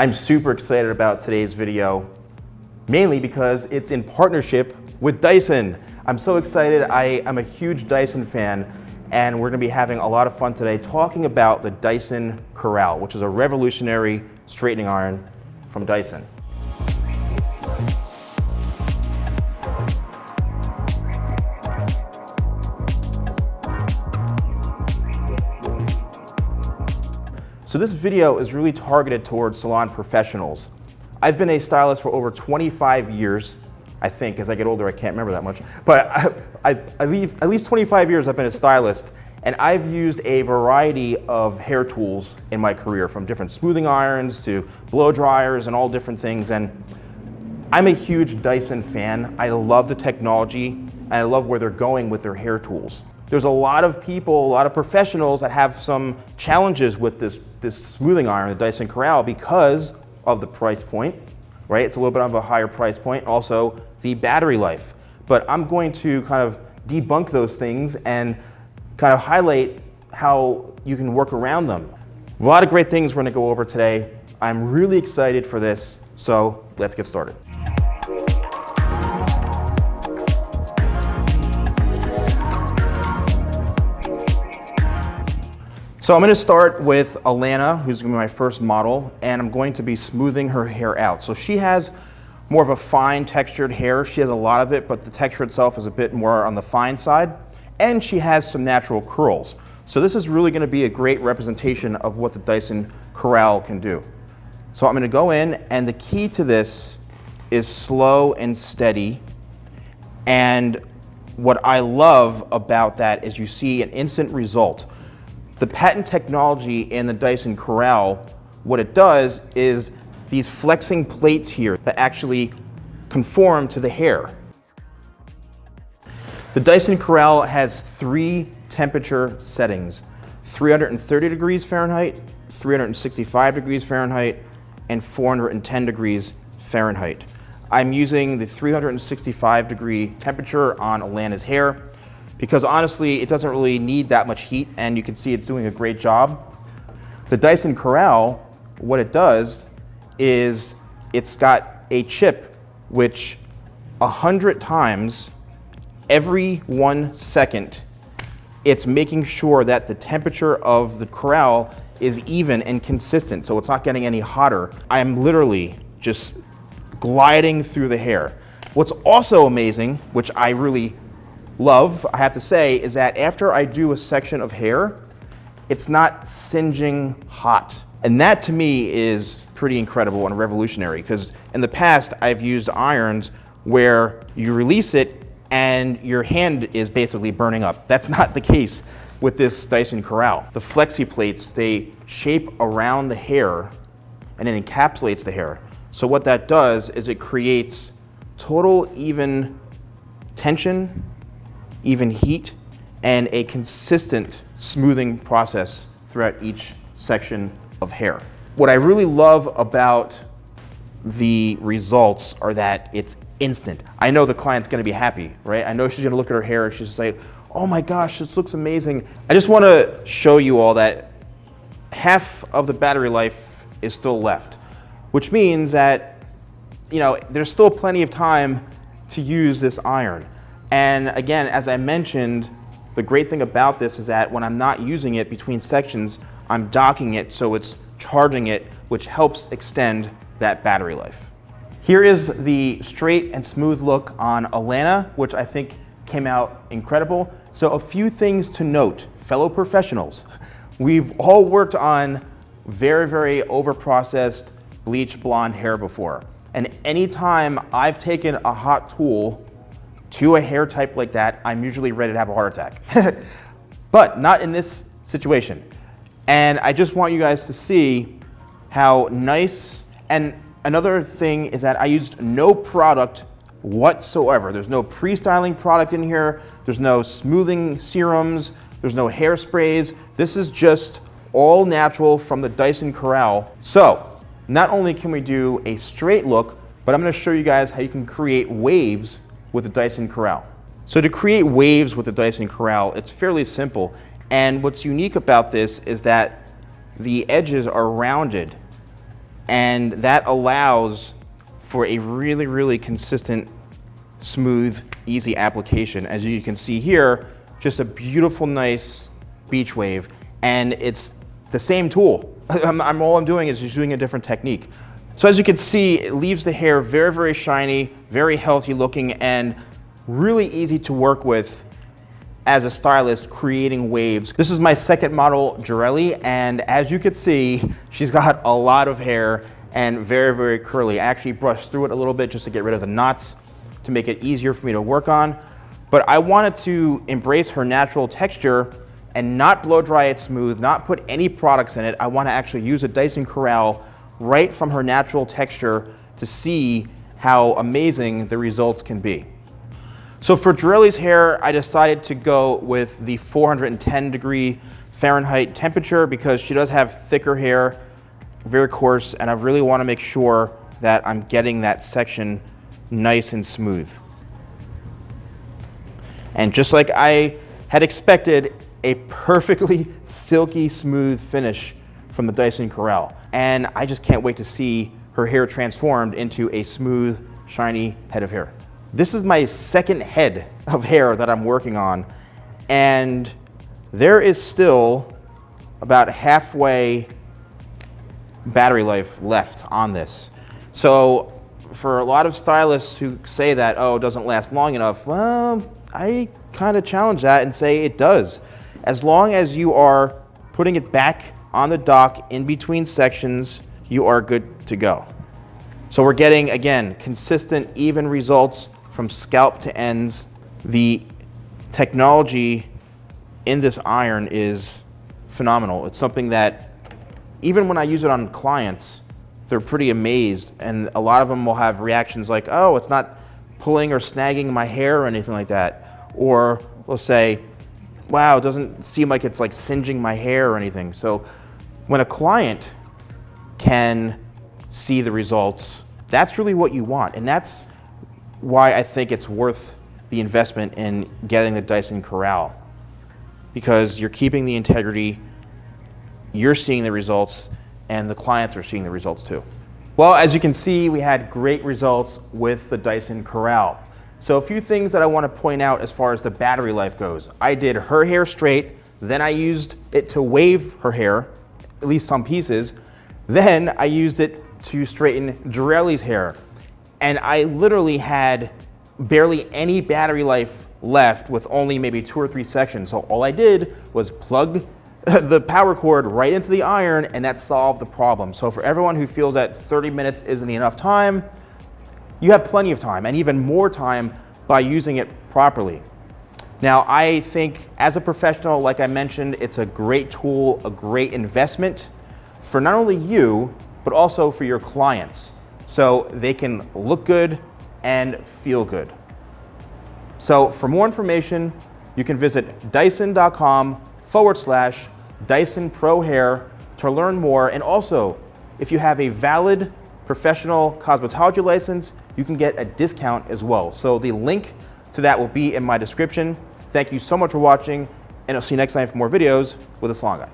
I'm super excited about today's video, mainly because it's in partnership with Dyson. I'm so excited. I am a huge Dyson fan, and we're gonna be having a lot of fun today talking about the Dyson Corrale, which is a revolutionary straightening iron from Dyson. So this video is really targeted towards salon professionals. I've been a stylist for over 25 years, I think. As I get older, I can't remember that much. But at least 25 years I've been a stylist, and I've used a variety of hair tools in my career, from different smoothing irons to blow dryers and all different things. And I'm a huge Dyson fan. I love the technology, and I love where they're going with their hair tools. There's a lot of people, a lot of professionals that have some challenges with this smoothing iron, the Dyson Corrale, because of the price point, right? It's a little bit of a higher price point. Also, the battery life. But I'm going to kind of debunk those things and kind of highlight how you can work around them. A lot of great things we're gonna go over today. I'm really excited for this, so let's get started. So I'm going to start with Alana, who's going to be my first model, and I'm going to be smoothing her hair out. So she has more of a fine textured hair. She has a lot of it, but the texture itself is a bit more on the fine side, and she has some natural curls. So this is really going to be a great representation of what the Dyson Corrale can do. So I'm going to go in, and the key to this is slow and steady. And what I love about that is you see an instant result. The patent technology in the Dyson Corrale, what it does is these flexing plates here that actually conform to the hair. The Dyson Corrale has 3 temperature settings: 330 degrees Fahrenheit, 365 degrees Fahrenheit, and 410 degrees Fahrenheit. I'm using the 365 degree temperature on Alana's hair, because honestly, it doesn't really need that much heat, and you can see it's doing a great job. The Dyson Corrale, what it does is it's got a chip which 100 times every 1 second, it's making sure that the temperature of the Corrale is even and consistent, so it's not getting any hotter. I am literally just gliding through the hair. What's also amazing, which I really love, I have to say, is that after I do a section of hair, it's not singeing hot. And that to me is pretty incredible and revolutionary, because in the past I've used irons where you release it and your hand is basically burning up. That's not the case with this Dyson Corrale. The flexi plates, they shape around the hair and it encapsulates the hair. So what that does is it creates total even tension, even heat, and a consistent smoothing process throughout each section of hair. What I really love about the results are that it's instant. I know the client's gonna be happy, right? I know she's gonna look at her hair and she's just like, oh my gosh, this looks amazing. I just wanna show you all that half of the battery life is still left, which means that, there's still plenty of time to use this iron. And again, as I mentioned, the great thing about this is that when I'm not using it between sections, I'm docking it so it's charging it, which helps extend that battery life. Here is the straight and smooth look on Alana, which I think came out incredible. So a few things to note, fellow professionals. We've all worked on very, very over-processed bleach blonde hair before. And anytime I've taken a hot tool to a hair type like that, I'm usually ready to have a heart attack. But not in this situation. And I just want you guys to see how nice. And another thing is that I used no product whatsoever. There's no pre-styling product in here. There's no smoothing serums. There's no hairsprays. This is just all natural from the Dyson Corrale. So not only can we do a straight look, but I'm going to show you guys how you can create waves with the Dyson Corrale. So to create waves with the Dyson Corrale, it's fairly simple. And what's unique about this is that the edges are rounded And that allows for a really, really consistent, smooth, easy application. As you can see here, just a beautiful, nice beach wave. And it's the same tool. All I'm doing is just doing a different technique. So as you can see, it leaves the hair very, very shiny, very healthy looking, and really easy to work with as a stylist creating waves. This is my second model, Corrale, and as you can see, she's got a lot of hair and very, very curly. I actually brushed through it a little bit just to get rid of the knots to make it easier for me to work on. But I wanted to embrace her natural texture and not blow dry it smooth, not put any products in it. I want to actually use a Dyson Corrale right from her natural texture to see how amazing the results can be. So for Corrale's hair, I decided to go with the 410 Fahrenheit temperature because she does have thicker hair, very coarse, and I really want to make sure that I'm getting that section nice and smooth. And just like I had expected, a perfectly silky smooth finish from the Dyson Corrale. And I just can't wait to see her hair transformed into a smooth, shiny head of hair. This is my second head of hair that I'm working on, and there is still about halfway battery life left on this. So for a lot of stylists who say that, oh, it doesn't last long enough, well, I kind of challenge that and say it does. As long as you are putting it back on the dock in between sections, you are good to go. So we're getting, again, consistent, even results from scalp to ends. The technology in this iron is phenomenal. It's something that even when I use it on clients, they're pretty amazed, and a lot of them will have reactions like, oh, it's not pulling or snagging my hair or anything like that. Or they'll say, wow, it doesn't seem like it's like singeing my hair or anything. So when a client can see the results, that's really what you want. And that's why I think it's worth the investment in getting the Dyson Corrale, because you're keeping the integrity, you're seeing the results, and the clients are seeing the results too. Well, as you can see, we had great results with the Dyson Corrale. So a few things that I want to point out as far as the battery life goes. I did her hair straight, then I used it to wave her hair, at least some pieces. Then I used it to straighten Corrale's hair. And I literally had barely any battery life left with only maybe 2 or 3 sections. So all I did was plug the power cord right into the iron, and that solved the problem. So for everyone who feels that 30 minutes isn't enough time, you have plenty of time, and even more time by using it properly. Now, I think as a professional, like I mentioned, it's a great tool, a great investment for not only you, but also for your clients, so they can look good and feel good. So for more information, you can visit dyson.com/dysonprohair to learn more. And also, if you have a valid professional cosmetology license, you can get a discount as well. So the link to that will be in my description. Thank you so much for watching, and I'll see you next time for more videos with the Salon Guy.